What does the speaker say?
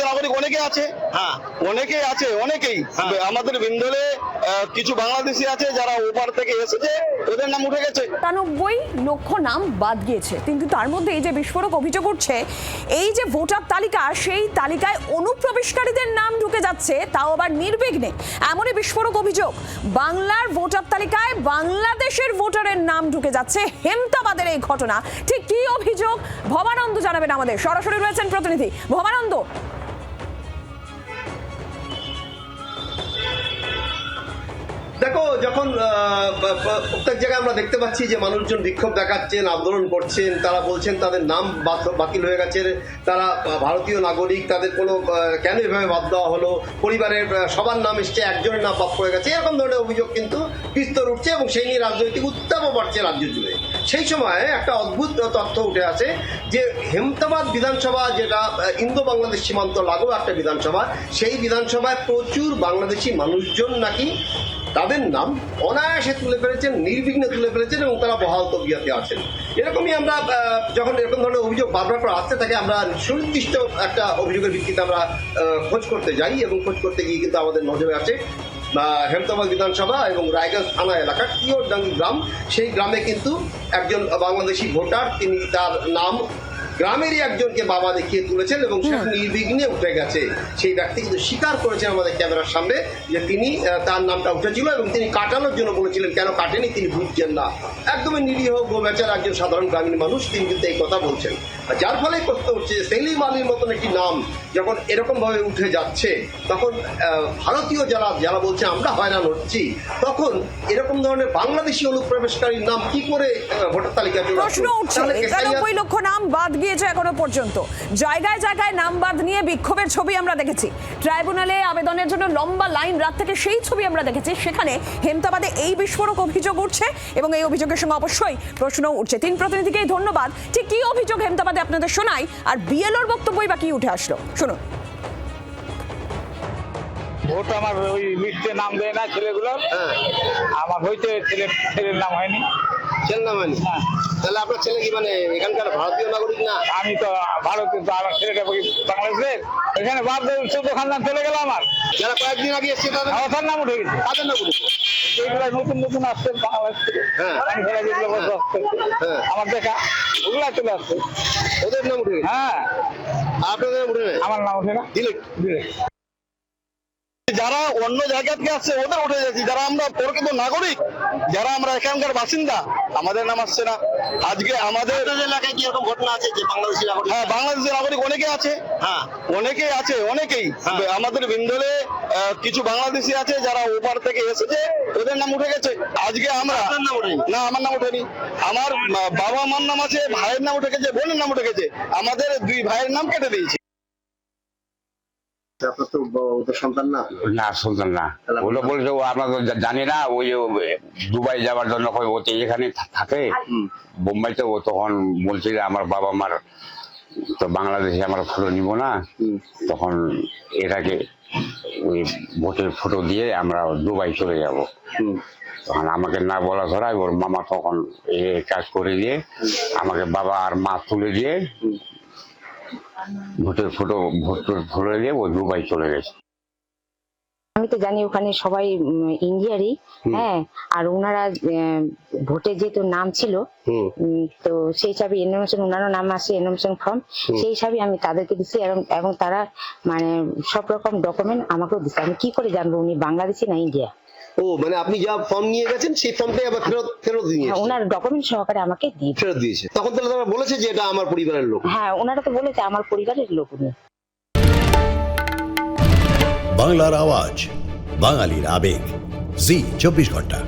বাংলাদেশের নাগরিক অনেকে আছে, হ্যাঁ অনেকেই আমাদের বিন্দলে কিছু বাংলাদেশি আছে যারা ওপার থেকে এসেছে, ওদের নাম উঠে গেছে। ৯৭ লক্ষ নাম বাদ গিয়েছে, কিন্তু তার মধ্যে এই যে বিস্ফোরক অভিযোগ উঠছে, এই যে ভোটার তালিকা, সেই তালিকায় অনুপ্রবেশকারীদের নাম ঢুকে যাচ্ছে, তাও আবার নির্বিঘ্নে। এমনই বিস্ফোরক অভিযোগ, বাংলার ভোটার তালিকায় বাংলাদেশের ভোটারের নাম ঢুকে যাচ্ছে। হেমতাবাদের এই ঘটনা, ঠিক কি অভিযোগ ভবানন্দ জানাবেন আমাদের, সরাসরি রয়েছেন প্রতিনিধি ভবানন্দ। দেখো, যখন প্রত্যেক জায়গায় আমরা দেখতে পাচ্ছি যে মানুষজন বিক্ষোভ দেখাচ্ছেন, আন্দোলন করছেন, তারা বলছেন তাদের নাম বাতিল হয়ে গেছে, তারা ভারতীয় নাগরিক, তাদের কোনো কেন এভাবে বাদ দেওয়া হলো, পরিবারের সবার নাম এসছে, একজনের নাম বাদ পড়ে গেছে, এরকম ধরনের অভিযোগ কিন্তু বিস্তর উঠছে এবং সেই নিয়ে রাজনৈতিক উত্তাপও বাড়ছে রাজ্য জুড়ে। সেই সময় একটা অদ্ভুত তথ্য উঠে আসে যে হেমতাবাদ বিধানসভা, যেটা ইন্দো বাংলাদেশ সীমান্ত লাগু একটা বিধানসভা, সেই বিধানসভায় প্রচুর বাংলাদেশি মানুষজন নাকি তাদের নাম অনায়াসে তুলে ফেলেছেন, নির্বিঘ্নে তুলে ফেলেছেন এবং তারা বহাল তবিয়তে আছেন। এরকমই আমরা যখন এরকম ধরনের অভিযোগ বারবার করে আসতে থাকে, আমরা সুনির্দিষ্ট একটা অভিযোগের ভিত্তিতে আমরা খোঁজ করতে যাই এবং খোঁজ করতে গিয়ে কিন্তু আমাদের নজরে আছে হেমতাবাদ বিধানসভা এবং রায়গঞ্জ থানা এলাকার কিয়রডাঙ্গি গ্রাম। সেই গ্রামে কিন্তু একজন বাংলাদেশি ভোটার, তিনি তার নাম গ্রামেরই একজনকে বাবা দেখিয়ে তুলেছেন এবং সেটা নির্বিঘ্নে উঠে গেছে। সেই ব্যক্তি কিন্তু স্বীকার করেছেন আমাদের ক্যামেরার সামনে যে তিনি তার নামটা উঠেছিল এবং তিনি কাটানোর জন্য বলেছিলেন, কেন কাটেনি তিনি বুঝছেন না। একদমই নিরীহ গোবেচার একজন সাধারণ গ্রামীণ মানুষ, তিনি কিন্তু এই কথা বলছেন। যার ফলে প্রশ্ন উঠছে, সেলিম আলীর মতন একটি নাম যখন এরকমভাবে উঠে যাচ্ছে, তখন ভারতীয় যারা বলছে আমরা হয়রান হচ্ছি, তখন এরকম ধরনের বাংলাদেশি অনুপ্রবেশকারীর নাম কি করে ভোটার তালিকায় প্রশ্ন উঠছে। ৯৭ লক্ষ নাম বাদ গিয়েছে এখনো পর্যন্ত, জায়গায় জায়গায় নাম বাদ নিয়ে বিক্ষোভের ছবি আমরা দেখেছি, ট্রাইব্যুনালে আবেদনের জন্য লম্বা লাইন রাত থেকে সেই ছবি আমরা দেখেছি। সেখানে হেমতাবাদে এই বিস্ফোরক অভিযোগ উঠছে এবং এই অভিযোগের সঙ্গে অবশ্যই প্রশ্ন উঠছে। তিন প্রতিনিধিকেই ধন্যবাদ। ঠিক কি অভিযোগ হেমতাবাদে আপনাদের শোনাই, আর বিএলওর বক্তব্যই বা কি উঠে আসলো শুনুন। ভোট আমার ওই লিস্টে নাম দেয় না ছেলেগুলোর, আমার হইতে ছেলের নাম হয়নি। ছেলের নাম হয়নি? তাহলে আপনার ছেলে কি মানে এখানকার ভারতীয় নাগরিক না? আমি তো ভারতের, আমার ছেলেটা বাংলাদেশের। এখানে বাদ দোকান নাম চলে গেল আমার। যারা কয়েকদিন আগে এসছে তাদের নাম উঠে গেছে। তাদের নাম উঠেছে? যেগুলো নতুন আসছে বাংলাদেশ থেকে, যেগুলো আমার দেখা, ওগুলা চলে আসছে, ওদের নাম উঠে গেছে। হ্যাঁ, আপনাদের নাম উঠে না? আমার নাম উঠে না। যারা অন্য জায়গা থেকে আসছে ওদের উঠে যাচ্ছে, যারা আমরা প্রকৃত নাগরিক, যারা আমরা এখানকার বাসিন্দা, আমাদের নাম আসছে না। আজকে আমাদের এলাকায় কি এরকম ঘটনা আছে যে বাংলাদেশি নাগরিক? হ্যাঁ, বাংলাদেশের নাগরিক অনেকে আছে, অনেকেই আমাদের বিন্দলে কিছু বাংলাদেশি আছে যারা ওপার থেকে এসেছে, ওদের নাম উঠে গেছে। আজকে আমরা না, আমার নাম উঠেনি। আমার বাবা মার নাম আছে, ভাইয়ের নাম উঠে গেছে, বোনের নাম উঠে গেছে, আমাদের দুই ভাইয়ের নাম কেটে দিয়েছে। আপনার তো সন্তান না? না, সন্তান না। ওগুলো বলছে আমরা তো জানি না। ওই দুবাই যাওয়ার জন্য ওতে এখানে থাকে বোম্বাইতে, ও তখন বলছিল আমার বাবা মার তো বাংলাদেশে আমরা ফটো নিব না, তখন এটাকে ওই ভোটের ফটো দিয়ে আমরা দুবাই চলে যাব। তখন আমাকে না বলা ধরায় ওর মামা তখন এই কাজ করে দিয়ে আমাকে বাবা আর মা তুলে দিয়ে ভোটের ফটো ভরে দিয়ে ও দুবাই চলে গেছে। আমি তো জানি ওখানে সবাই ইন্ডিয়ারই, হ্যাঁ, আর ওনারা ভোটে যেহেতু নাম ছিল, তো সেই হিসাবে এনরোলেশন, ওনারও নাম আসে এনরোলেশন ফর্ম, সেই হিসাবে আমি তাদেরকে দিচ্ছি এবং তারা মানে সব রকম ডকুমেন্ট আমাকেও দিচ্ছে। আমি কি করে জানবো উনি বাংলাদেশি না ইন্ডিয়া? ও, মানে আপনি যা ফর্ম নিয়ে গেছেন সেই ফর্মটাই আবার ফেরত দিয়ে ওনার ডকুমেন্ট সহকারে আমাকে ফেরত দিয়েছে। তখন তাহলে তারা বলেছে যে এটা আমার পরিবারের লোক? হ্যাঁ, ওনারা তো বলেছে আমার পরিবারের লোক উনি। বাংলার আওয়াজ, বাঙালির আবেগ, জি 24 ঘন্টা।